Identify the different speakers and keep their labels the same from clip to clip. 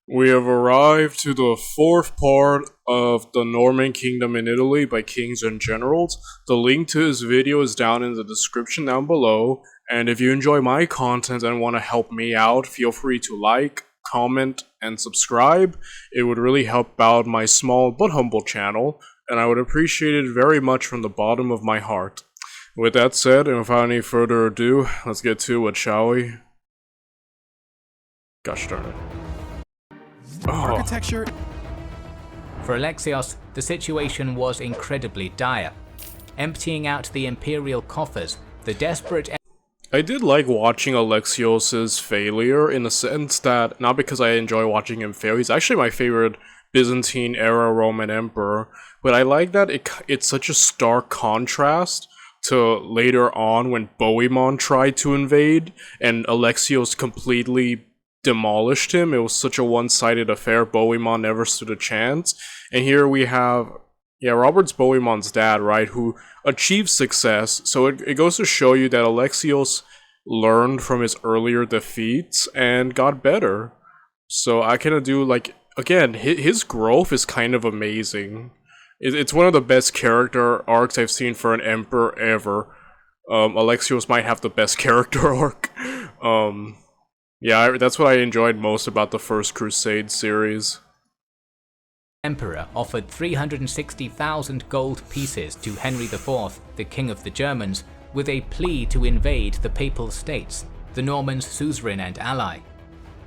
Speaker 1: We have arrived to the fourth part of the Norman Kingdom in Italy by Kings and Generals. The link to this video is down in the description down below, and if you enjoy my content and want to help me out, feel free to like, comment, and subscribe. It would really help out my small but humble channel, and I would appreciate it very much from the bottom of my heart. With that said, and without any further ado, let's get to it, shall we? Gosh darn it.
Speaker 2: Architecture.
Speaker 3: For Alexios, the situation was incredibly dire. Emptying out the imperial coffers, the desperate...
Speaker 1: I did like watching Alexios' failure in the sense that, not because I enjoy watching him fail, he's actually my favorite Byzantine-era Roman emperor, but I like that it's such a stark contrast to later on when Bohemond tried to invade, and Alexios completely demolished him. It was such a one-sided affair. Bohemond never stood a chance. And here we have, Robert's Bohemond's dad, right, who achieved success. So it goes to show you that Alexios learned from his earlier defeats and got better. So I kind of do, like, again, his growth is kind of amazing. It's one of the best character arcs I've seen for an emperor ever. Alexios might have the best character arc. Yeah, that's what I enjoyed most about the First Crusade series.
Speaker 3: Emperor offered 360,000 gold pieces to Henry IV, the King of the Germans, with a plea to invade the Papal States, the Normans' suzerain and ally.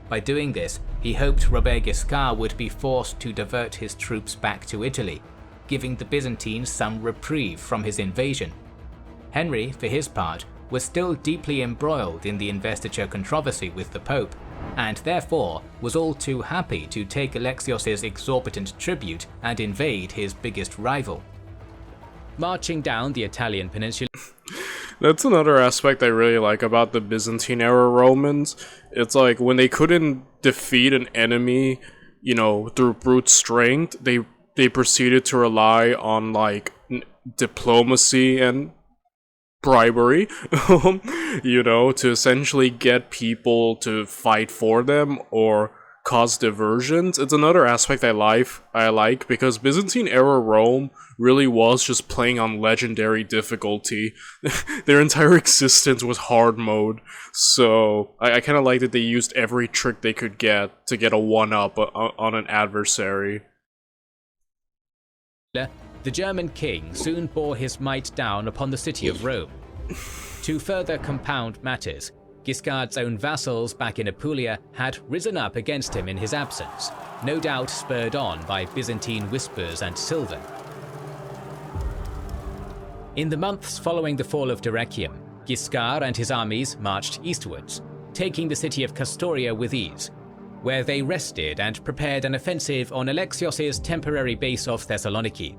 Speaker 3: By doing this, he hoped Robert Guiscard would be forced to divert his troops back to Italy, giving the Byzantines some reprieve from his invasion. Henry, for his part, was still deeply embroiled in the investiture controversy with the Pope, and therefore was all too happy to take Alexios' exorbitant tribute and invade his biggest rival. Marching down the Italian peninsula.
Speaker 1: That's another aspect I really like about the Byzantine-era Romans. It's like, when they couldn't defeat an enemy, through brute strength, they proceeded to rely on, like, diplomacy and bribery, to essentially get people to fight for them or cause diversions. It's another aspect I like because Byzantine-era Rome really was just playing on legendary difficulty. Their entire existence was hard mode, so I kind of like that they used every trick they could get to get a one-up on an adversary.
Speaker 3: The German king soon bore his might down upon the city of Rome. To further compound matters, Guiscard's own vassals back in Apulia had risen up against him in his absence, no doubt spurred on by Byzantine whispers and silver. In the months following the fall of Dyrrhachium, Guiscard and his armies marched eastwards, taking the city of Castoria with ease, where they rested and prepared an offensive on Alexios' temporary base of Thessaloniki.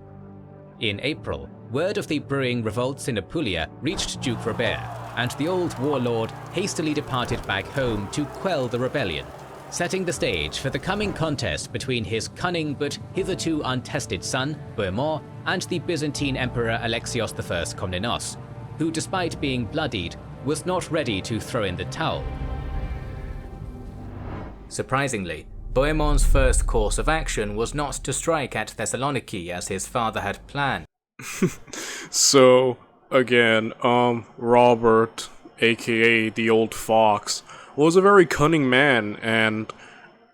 Speaker 3: In April, word of the brewing revolts in Apulia reached Duke Robert, and the old warlord hastily departed back home to quell the rebellion, setting the stage for the coming contest between his cunning but hitherto untested son, Bohemond, and the Byzantine Emperor Alexios I Komnenos, who, despite being bloodied, was not ready to throw in the towel. Surprisingly, Bohemond's first course of action was not to strike at Thessaloniki as his father had planned.
Speaker 1: So, again, Robert, aka the Old Fox, was a very cunning man, and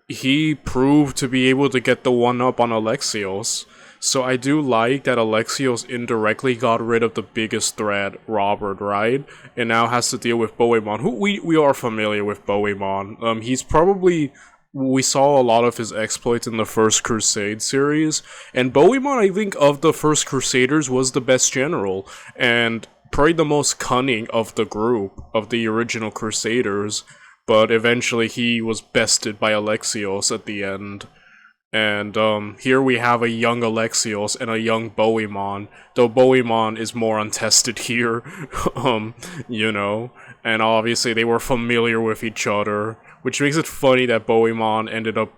Speaker 1: he proved to be able to get the one-up on Alexios. So I do like that Alexios indirectly got rid of the biggest threat, Robert, right? And now has to deal with Bohemond, who we are familiar with Bohemond. He's probably... We saw a lot of his exploits in the First Crusade series, and Bohemond, I think, of the First Crusaders, was the best general, and probably the most cunning of the group, of the original Crusaders, but eventually he was bested by Alexios at the end. And here we have a young Alexios and a young Bohemond, though Bohemond is more untested here, and obviously they were familiar with each other, which makes it funny that Bohemond ended up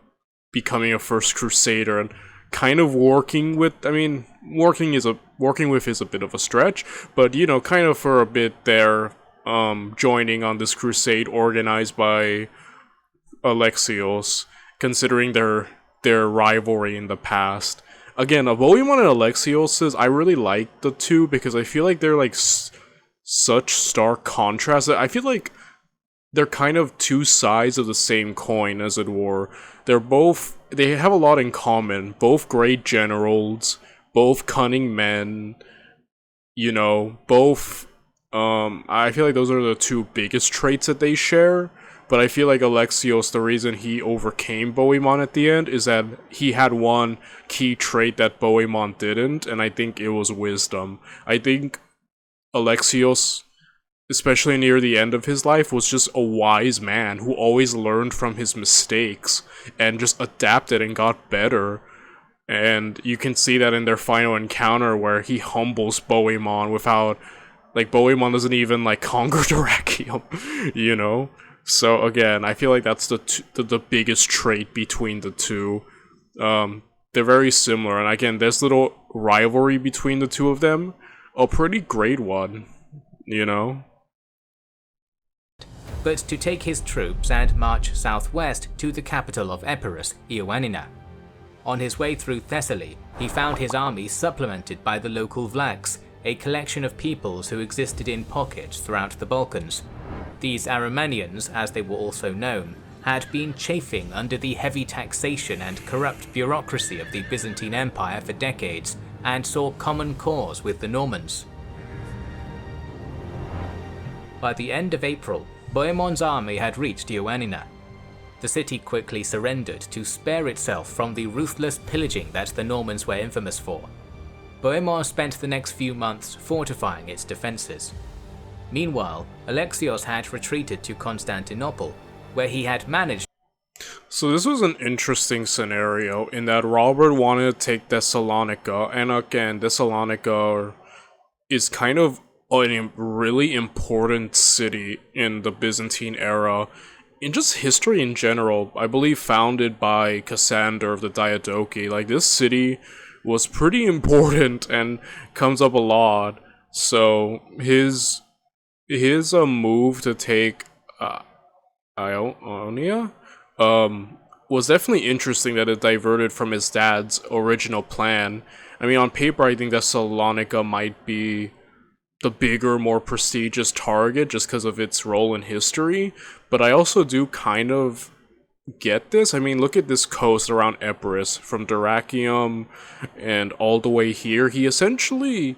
Speaker 1: becoming a First Crusader and kind of working with, working with is a bit of a stretch, but kind of for a bit there, joining on this crusade organized by Alexios. considering their rivalry in the past. Again, Bohemond and Alexios, I really like the two because I feel like they're like such stark contrasts. I feel like they're kind of two sides of the same coin, as it were. They have a lot in common. Both great generals, both cunning men, both, I feel like those are the two biggest traits that they share. But I feel like Alexios, the reason he overcame Bohemond at the end is that he had one key trait that Bohemond didn't, and I think it was wisdom. I think Alexios, especially near the end of his life, was just a wise man who always learned from his mistakes and just adapted and got better. And you can see that in their final encounter where he humbles Bohemond without, like, Bohemond doesn't even, like, conquer Dyrrachium, So again, I feel like that's the biggest trait between the two. They're very similar, and again, there's little rivalry between the two of them. A pretty great one.
Speaker 3: But to take his troops and march southwest to the capital of Epirus, Ioannina. On his way through Thessaly, he found his army supplemented by the local Vlachs, a collection of peoples who existed in pockets throughout the Balkans. These Aromanians, as they were also known, had been chafing under the heavy taxation and corrupt bureaucracy of the Byzantine Empire for decades, and saw common cause with the Normans. By the end of April, Bohemond's army had reached Ioannina. The city quickly surrendered to spare itself from the ruthless pillaging that the Normans were infamous for. Bohemond spent the next few months fortifying its defences. Meanwhile, Alexios had retreated to Constantinople, where he had managed.
Speaker 1: So this was an interesting scenario in that Robert wanted to take Thessalonica, and again, Thessalonica is kind of a really important city in the Byzantine era, in just history in general. I believe founded by Cassander of the Diadochi. Like, this city was pretty important and comes up a lot. So his move to take Ionia was definitely interesting, that it diverted from his dad's original plan. I mean, on paper, I think Thessalonica might be the bigger, more prestigious target just because of its role in history, but I also do kind of get this. I mean, look at this coast around Epirus, from Dyrrachium and all the way here. He essentially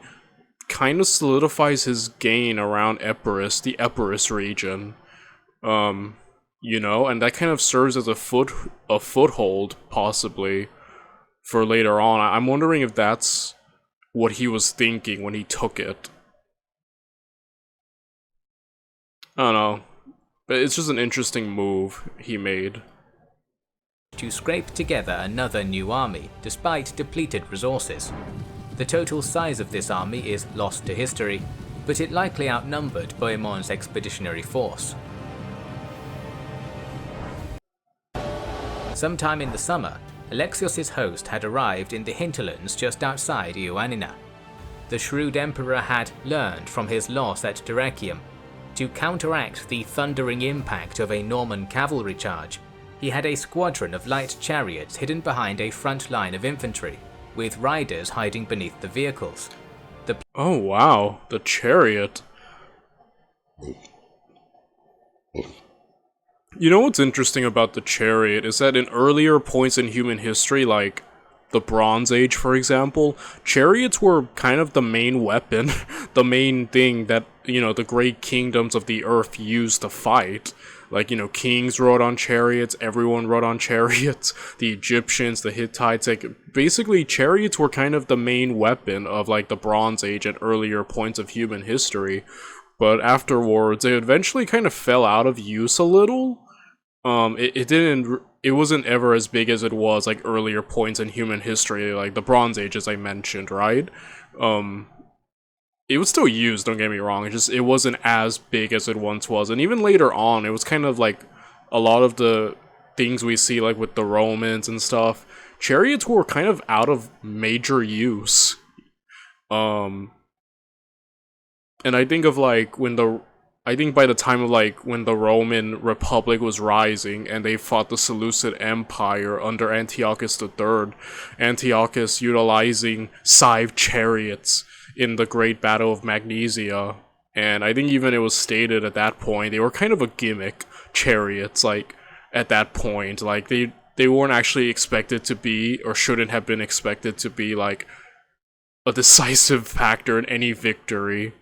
Speaker 1: kind of solidifies his gain around Epirus, the Epirus region, and that kind of serves as a foothold, possibly, for later on. I'm wondering if that's what he was thinking when he took it. I don't know, but it's just an interesting move he made.
Speaker 3: To scrape together another new army, despite depleted resources. The total size of this army is lost to history, but it likely outnumbered Bohemond's expeditionary force. Sometime in the summer, Alexios' host had arrived in the hinterlands just outside Ioannina. The shrewd emperor had learned from his loss at Dyrrachium. To counteract the thundering impact of a Norman cavalry charge, he had a squadron of light chariots hidden behind a front line of infantry, with riders hiding beneath the vehicles.
Speaker 1: Oh wow, the chariot. You know what's interesting about the chariot is that in earlier points in human history, like the Bronze Age, for example, chariots were kind of the main weapon, the main thing that, the great kingdoms of the earth used to fight. Like, kings rode on chariots, everyone rode on chariots, the Egyptians, the Hittites, like, basically chariots were kind of the main weapon of, like, the Bronze Age at earlier points of human history. But afterwards, it eventually kind of fell out of use a little. It wasn't ever as big as it was, like, earlier points in human history, like the Bronze Age, as I mentioned, right? It was still used, don't get me wrong, it wasn't as big as it once was, and even later on, it was kind of like a lot of the things we see, like with the Romans and stuff, chariots were kind of out of major use. And I think of, like, when I think by the time of like when the Roman Republic was rising and they fought the Seleucid Empire under Antiochus III, Antiochus utilizing scythe chariots in the Great Battle of Magnesia, and I think even it was stated at that point they were kind of a gimmick chariots. Like at that point, like they weren't actually expected to be, or shouldn't have been expected to be, like a decisive factor in any victory.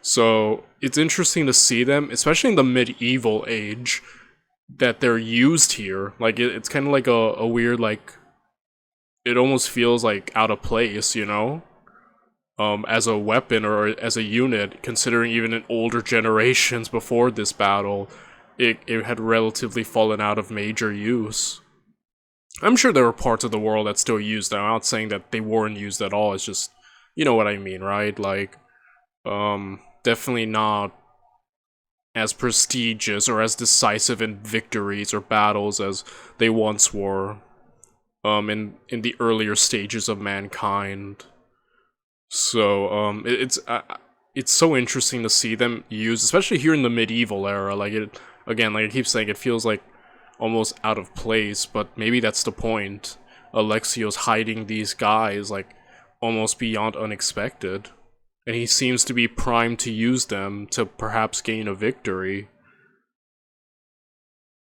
Speaker 1: So it's interesting to see them, especially in the medieval age, that they're used here. Like it's kind of like a weird, like, it almost feels like out of place, you know, as a weapon or as a unit. Considering even in older generations before this battle, it had relatively fallen out of major use. I'm sure there were parts of the world that still used them. I'm not saying that they weren't used at all. It's just, you know what I mean, right? Like, definitely not as prestigious or as decisive in victories or battles as they once were, in the earlier stages of mankind. So, it's so interesting to see them used, especially here in the medieval era. Like, it, again, like I keep saying, it feels like almost out of place, but maybe that's the point. Alexios hiding these guys, like, almost beyond unexpected. And he seems to be primed to use them to perhaps gain a victory.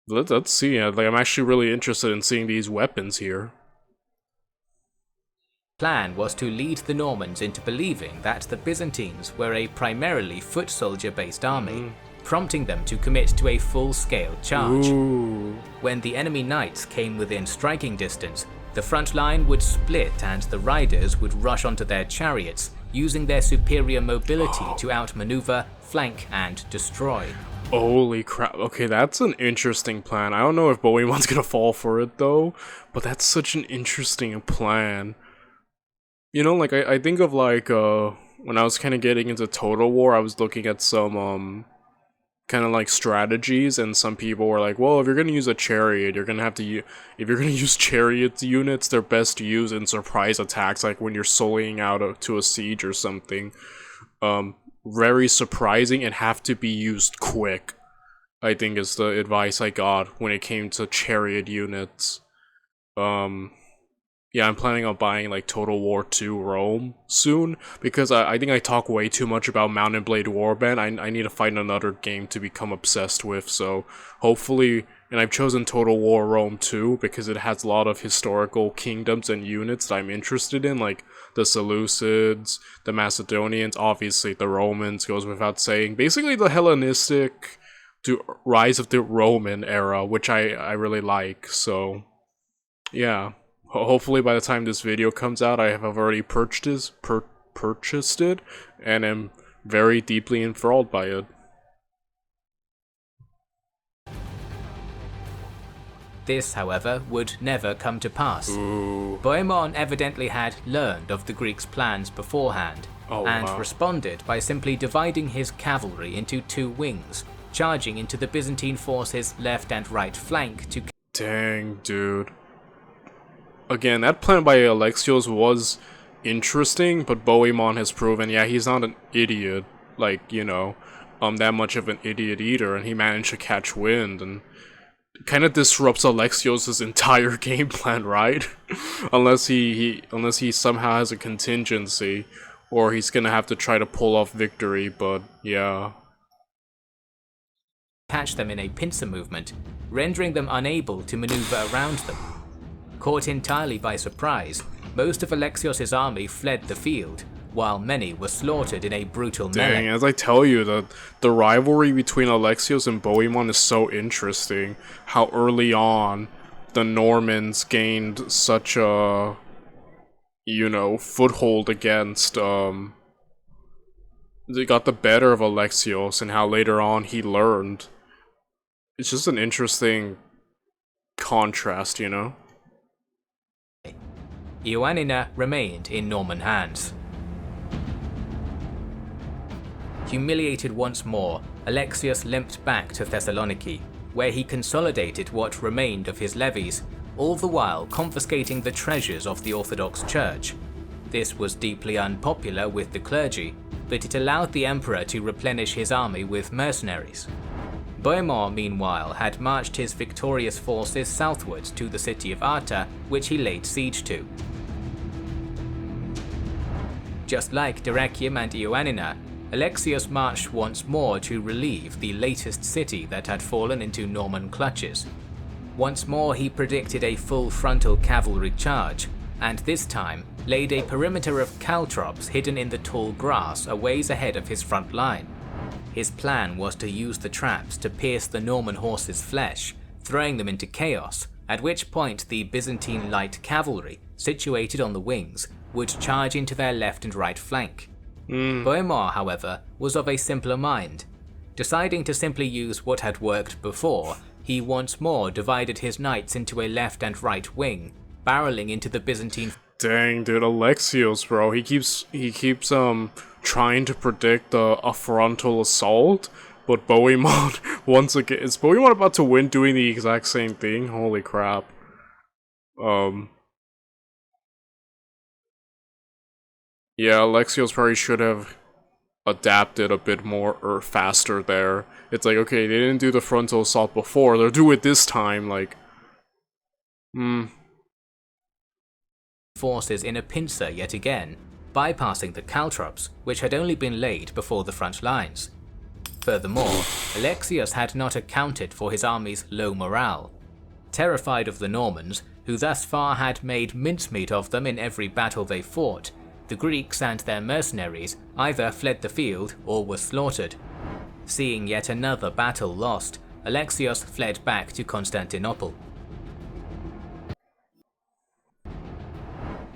Speaker 1: Let's see. Like, I'm actually really interested in seeing these weapons here.
Speaker 3: Plan was to lead the Normans into believing that the Byzantines were a primarily foot soldier-based army, prompting them to commit to a full-scale charge.
Speaker 1: Ooh.
Speaker 3: When the enemy knights came within striking distance, the front line would split and the riders would rush onto their chariots, using their superior mobility to outmaneuver, flank, and destroy.
Speaker 1: Holy crap. Okay, that's an interesting plan. I don't know if Bohemond's gonna fall for it, though, but that's such an interesting plan. You know, like, I think of, like, when I was kind of getting into Total War, I was looking at some, kind of like strategies, and some people were like, well, if you're gonna use a chariot, you're gonna have to if you're gonna use chariot units, they're best to use in surprise attacks, like when you're soloing out to a siege or something. Very surprising and have to be used quick, I think, is the advice I got when it came to chariot units. Yeah, I'm planning on buying, like, Total War 2 Rome soon, because I think I talk way too much about Mount and Blade Warband. I need to find another game to become obsessed with, so hopefully, and I've chosen Total War Rome 2 because it has a lot of historical kingdoms and units that I'm interested in, like the Seleucids, the Macedonians, obviously the Romans, goes without saying. Basically the Hellenistic to rise of the Roman era, which I really like, so yeah. Hopefully by the time this video comes out, I have already purchased it, and am very deeply enthralled by it.
Speaker 3: This, however, would never come to pass.
Speaker 1: Ooh.
Speaker 3: Bohemond evidently had learned of the Greeks' plans beforehand, and responded by simply dividing his cavalry into two wings, charging into the Byzantine forces' left and right flank to...
Speaker 1: Dang, dude. Again, that plan by Alexios was interesting, but Bohemond has proven, yeah, he's not an idiot, like, you know, that much of an idiot either, and he managed to catch wind, and kind of disrupts Alexios' entire game plan, right? unless he somehow has a contingency, or he's gonna have to try to pull off victory, but yeah.
Speaker 3: Catch them in a pincer movement, rendering them unable to maneuver around them. Caught entirely by surprise, most of Alexios' army fled the field, while many were slaughtered in a brutal melee.
Speaker 1: Dang, as I tell you, the rivalry between Alexios and Bohemond is so interesting. How early on the Normans gained such a, you know, foothold against, they got the better of Alexios, and how later on he learned. It's just an interesting contrast, you know?
Speaker 3: Ioannina remained in Norman hands. Humiliated once more, Alexios limped back to Thessaloniki, where he consolidated what remained of his levies, all the while confiscating the treasures of the Orthodox Church. This was deeply unpopular with the clergy, but it allowed the emperor to replenish his army with mercenaries. Bohemond, meanwhile, had marched his victorious forces southwards to the city of Arta, which he laid siege to. Just like Dyrrhachium and Ioannina, Alexios marched once more to relieve the latest city that had fallen into Norman clutches. Once more he predicted a full frontal cavalry charge, and this time laid a perimeter of caltrops hidden in the tall grass a ways ahead of his front line. His plan was to use the traps to pierce the Norman horses' flesh, throwing them into chaos, at which point the Byzantine light cavalry, situated on the wings, would charge into their left and right flank. Bohemond, however, was of a simpler mind. Deciding to simply use what had worked before, he once more divided his knights into a left and right wing, barreling into the Byzantine.
Speaker 1: Dang, dude, Alexios, bro. He keeps trying to predict a frontal assault, but Bohemond, once again, is Bohemond about to win doing the exact same thing? Holy crap. Yeah, Alexios probably should have adapted a bit more or faster there. It's like, okay, they didn't do the frontal assault before, they'll do it this time, like...
Speaker 3: Forces in a pincer yet again, bypassing the caltrops, which had only been laid before the front lines. Furthermore, Alexios had not accounted for his army's low morale. Terrified of the Normans, who thus far had made mincemeat of them in every battle they fought, the Greeks and their mercenaries either fled the field or were slaughtered. Seeing yet another battle lost, Alexios fled back to Constantinople.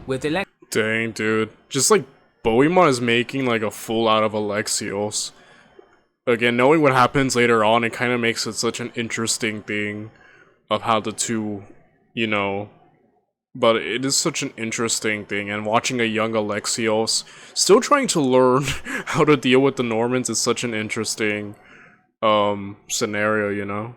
Speaker 3: With
Speaker 1: Dang, dude. Just like, Bohemond is making like a fool out of Alexios. Again, knowing what happens later on, it kind of makes it such an interesting thing of how the two, you know... But it is such an interesting thing, and watching a young Alexios still trying to learn how to deal with the Normans is such an interesting scenario, you know?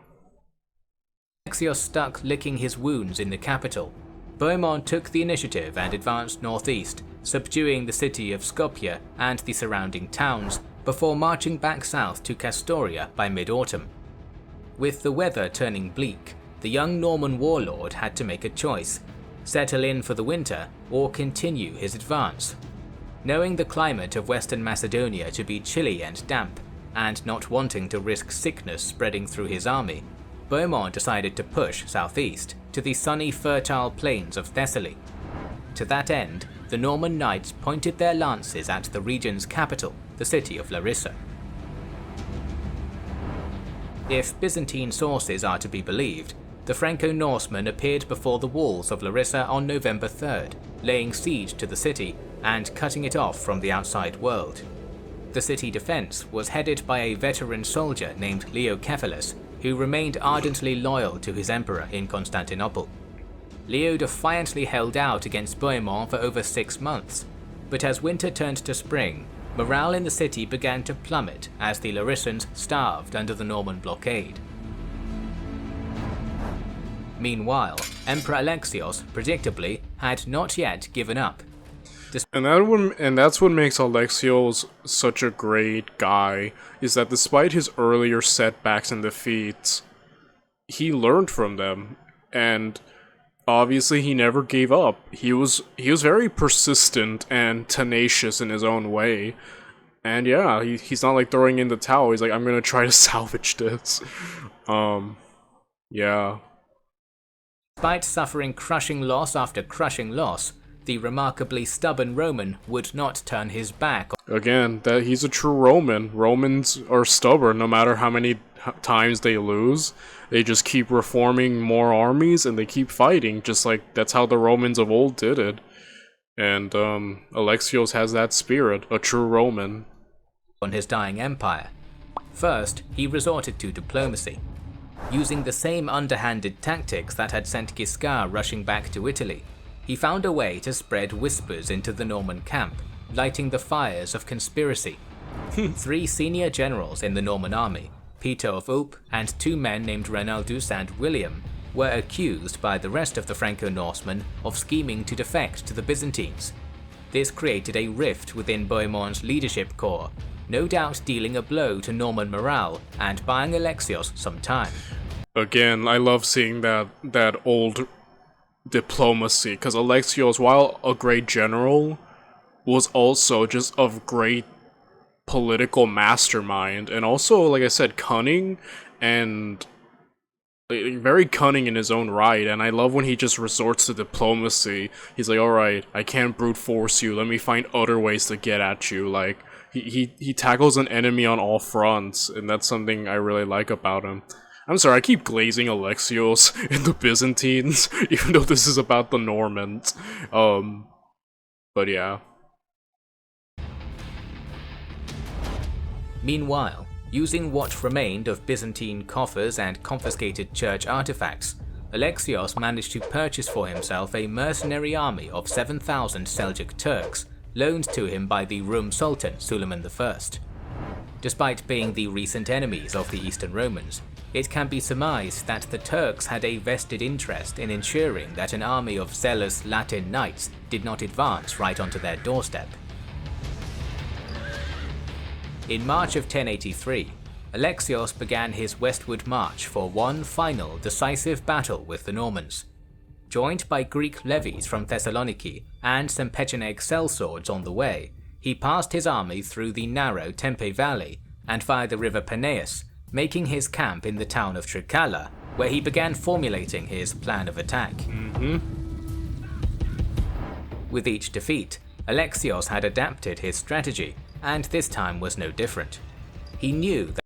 Speaker 3: Alexios stuck licking his wounds in the capital. Bohemond took the initiative and advanced northeast, subduing the city of Skopje and the surrounding towns, before marching back south to Castoria by mid-autumn. With the weather turning bleak, the young Norman warlord had to make a choice: settle in for the winter or continue his advance. Knowing the climate of Western Macedonia to be chilly and damp, and not wanting to risk sickness spreading through his army, Bohemond decided to push southeast to the sunny fertile plains of Thessaly. To that end, the Norman knights pointed their lances at the region's capital, the city of Larissa. If Byzantine sources are to be believed, the Franco-Norsemen appeared before the walls of Larissa on November 3rd, laying siege to the city and cutting it off from the outside world. The city defense was headed by a veteran soldier named Leocephalus, who remained ardently loyal to his emperor in Constantinople. Leo defiantly held out against Bohemond for over 6 months, but as winter turned to spring, morale in the city began to plummet as the Larissans starved under the Norman blockade. Meanwhile, Emperor Alexios, predictably, had not yet given up.
Speaker 1: And that's what makes Alexios such a great guy, is that despite his earlier setbacks and defeats, he learned from them, and obviously he never gave up. He was very persistent and tenacious in his own way, and yeah, he's not like throwing in the towel. He's like, I'm gonna try to salvage this. Yeah.
Speaker 3: Despite suffering crushing loss after crushing loss, the remarkably stubborn Roman would not turn his back.
Speaker 1: Again, that he's a true Roman. Romans are stubborn no matter how many times they lose. They just keep reforming more armies and they keep fighting, just like that's how the Romans of old did it. And Alexios has that spirit, a true Roman.
Speaker 3: On his dying empire. First, he resorted to diplomacy. Using the same underhanded tactics that had sent Guiscard rushing back to Italy, he found a way to spread whispers into the Norman camp, lighting the fires of conspiracy. 3 senior generals in the Norman army, Peter of Ulp and 2 men named Reinaldus and William, were accused by the rest of the Franco-Norsemen of scheming to defect to the Byzantines. This created a rift within Bohemond's leadership corps, no doubt dealing a blow to Norman morale and buying Alexios some time.
Speaker 1: Again, I love seeing that old diplomacy, because Alexios, while a great general, was also just a great political mastermind, and also, like I said, cunning, and very cunning in his own right. And I love when he just resorts to diplomacy. He's like, alright, I can't brute force you, let me find other ways to get at you. Like, he tackles an enemy on all fronts, and that's something I really like about him. I'm sorry, I keep glazing Alexios and the Byzantines, even though this is about the Normans. But yeah.
Speaker 3: Meanwhile, using what remained of Byzantine coffers and confiscated church artifacts, Alexios managed to purchase for himself a mercenary army of 7,000 Seljuk Turks, loaned to him by the Rum Sultan Suleiman I. Despite being the recent enemies of the Eastern Romans, it can be surmised that the Turks had a vested interest in ensuring that an army of zealous Latin knights did not advance right onto their doorstep. In March of 1083, Alexios began his westward march for one final decisive battle with the Normans. Joined by Greek levies from Thessaloniki and some Pecheneg sellswords on the way, he passed his army through the narrow Tempe Valley and via the river Peneus, making his camp in the town of Trikala, where he began formulating his plan of attack. With each defeat, Alexios had adapted his strategy, and this time was no different. He knew that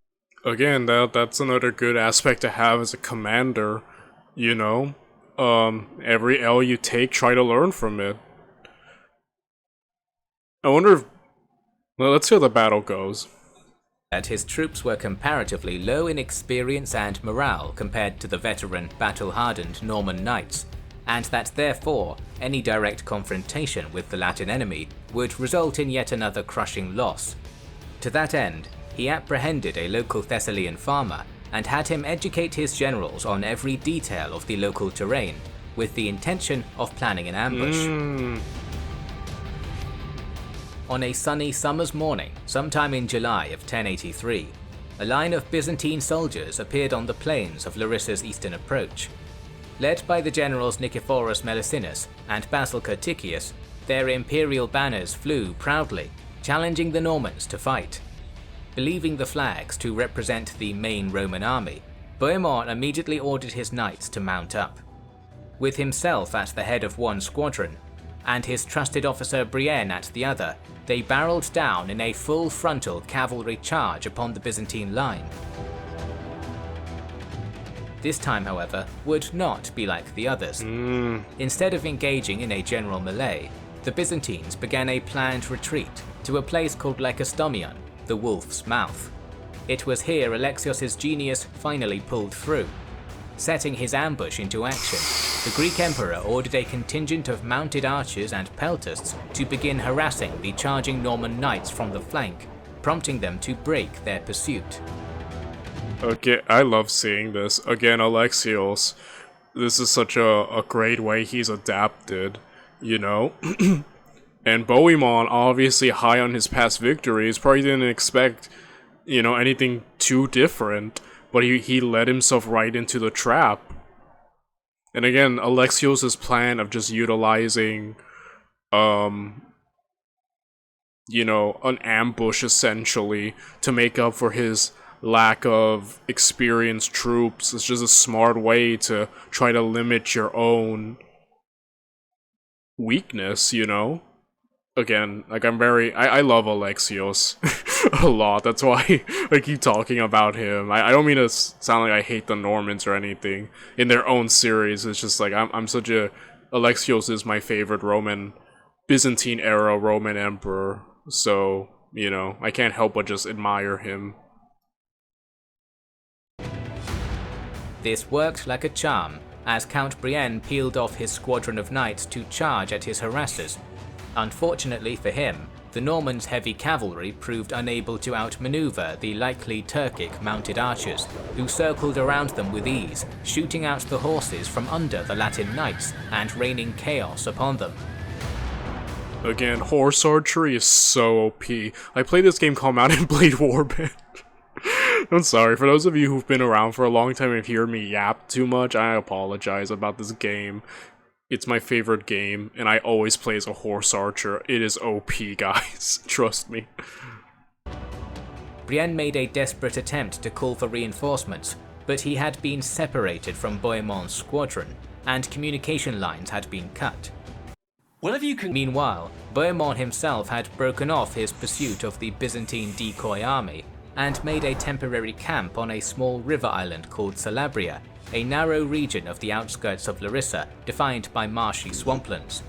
Speaker 1: Again, that's another good aspect to have as a commander, you know? Every L you take, try to learn from it. I wonder if... Well, let's see how the battle goes.
Speaker 3: that his troops were comparatively low in experience and morale compared to the veteran, battle-hardened Norman knights, and that therefore any direct confrontation with the Latin enemy would result in yet another crushing loss. To that end, he apprehended a local Thessalian farmer and had him educate his generals on every detail of the local terrain, with the intention of planning an ambush. On a sunny summer's morning, sometime in July of 1083, a line of Byzantine soldiers appeared on the plains of Larissa's eastern approach. Led by the generals Nicephorus Melicinus and Basil Curticius, their imperial banners flew proudly, challenging the Normans to fight. Believing the flags to represent the main Roman army, Bohemond immediately ordered his knights to mount up. With himself at the head of one squadron, and his trusted officer Brienne at the other, they barreled down in a full frontal cavalry charge upon the Byzantine line. This time, however, would not be like the others. Instead of engaging in a general melee, the Byzantines began a planned retreat to a place called Lycostomion, the Wolf's Mouth. It was here Alexios' genius finally pulled through. Setting his ambush into action, the Greek emperor ordered a contingent of mounted archers and peltasts to begin harassing the charging Norman knights from the flank, prompting them to break their pursuit.
Speaker 1: Okay, I love seeing this. Again, Alexios, this is such a great way he's adapted, you know? And Bohemond, obviously high on his past victories, probably didn't expect, you know, anything too different, but he led himself right into the trap. And again, Alexios' plan of just utilizing, you know, an ambush essentially to make up for his lack of experienced troops is just a smart way to try to limit your own weakness, you know? Again, like I love Alexios a lot. That's why I keep talking about him. I don't mean to sound like I hate the Normans or anything. In their own series, it's just like I'm such a... Alexios is my favorite Byzantine era Roman emperor. So, you know, I can't help but just admire him.
Speaker 3: This worked like a charm, as Count Brienne peeled off his squadron of knights to charge at his harassers. Unfortunately for him, the Normans' heavy cavalry proved unable to outmaneuver the likely Turkic mounted archers, who circled around them with ease, shooting out the horses from under the Latin knights and raining chaos upon them.
Speaker 1: Again, horse archery is so OP. I played this game called Mountain Blade Warband. I'm sorry, for those of you who've been around for a long time and hear me yap too much, I apologize about this game. It's my favorite game, and I always play as a horse archer. It is OP, guys. Trust me.
Speaker 3: Brienne made a desperate attempt to call for reinforcements, but he had been separated from Bohemond's squadron, and communication lines had been cut. Meanwhile, Bohemond himself had broken off his pursuit of the Byzantine decoy army, and made a temporary camp on a small river island called Calabria, a narrow region of the outskirts of Larissa defined by marshy swamplands.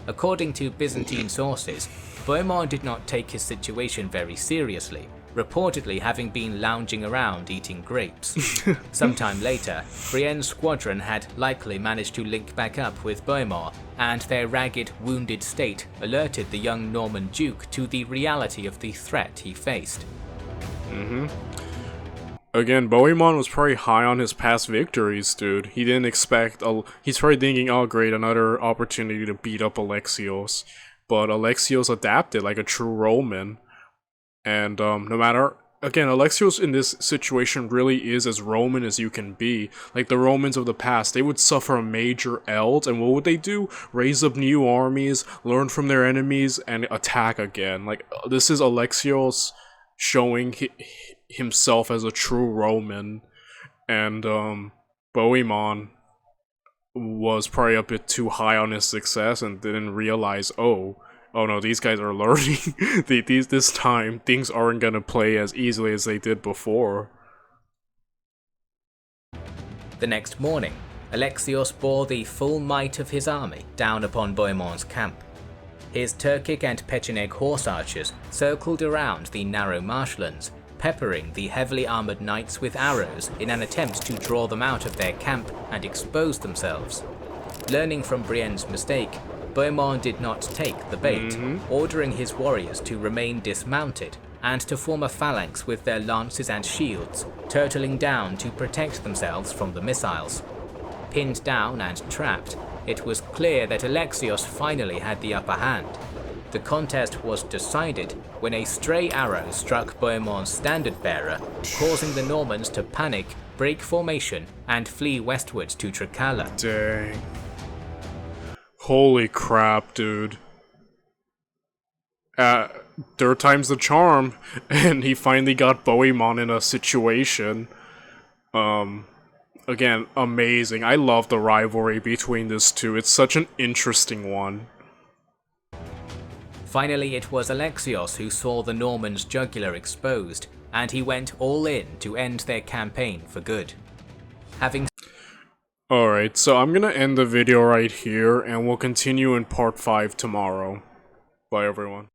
Speaker 3: According to Byzantine sources, Bohemond did not take his situation very seriously, reportedly having been lounging around eating grapes. Sometime later, Brienne's squadron had likely managed to link back up with Bohemond, and their ragged, wounded state alerted the young Norman duke to the reality of the threat he faced.
Speaker 1: Again, Bohemond was probably high on his past victories, dude. He didn't expect... he's probably thinking, oh great, another opportunity to beat up Alexios. But Alexios adapted like a true Roman. And no matter... Again, Alexios in this situation really is as Roman as you can be. Like the Romans of the past, they would suffer a major eld, and what would they do? Raise up new armies, learn from their enemies, and attack again. Like, this is Alexios showing himself as a true Roman, and Bohemond was probably a bit too high on his success and didn't realize, oh no, these guys are learning. This time, things aren't gonna play as easily as they did before.
Speaker 3: The next morning, Alexios bore the full might of his army down upon Bohemond's camp. His Turkic and Pecheneg horse archers circled around the narrow marshlands, peppering the heavily armoured knights with arrows in an attempt to draw them out of their camp and expose themselves. Learning from Brienne's mistake, Bohemond did not take the bait, ordering his warriors to remain dismounted and to form a phalanx with their lances and shields, turtling down to protect themselves from the missiles. Pinned down and trapped, it was clear that Alexios finally had the upper hand. The contest was decided when a stray arrow struck Bohemond's standard-bearer, causing the Normans to panic, break formation, and flee westwards to Trikala.
Speaker 1: Dang. Holy crap, dude. Third time's the charm, and he finally got Bohemond in a situation. Again, amazing. I love the rivalry between these two. It's such an interesting one.
Speaker 3: Finally, it was Alexios who saw the Normans' jugular exposed, and he went all in to end their campaign for good.
Speaker 1: Alright, so I'm gonna end the video right here, and we'll continue in part 5 tomorrow. Bye everyone.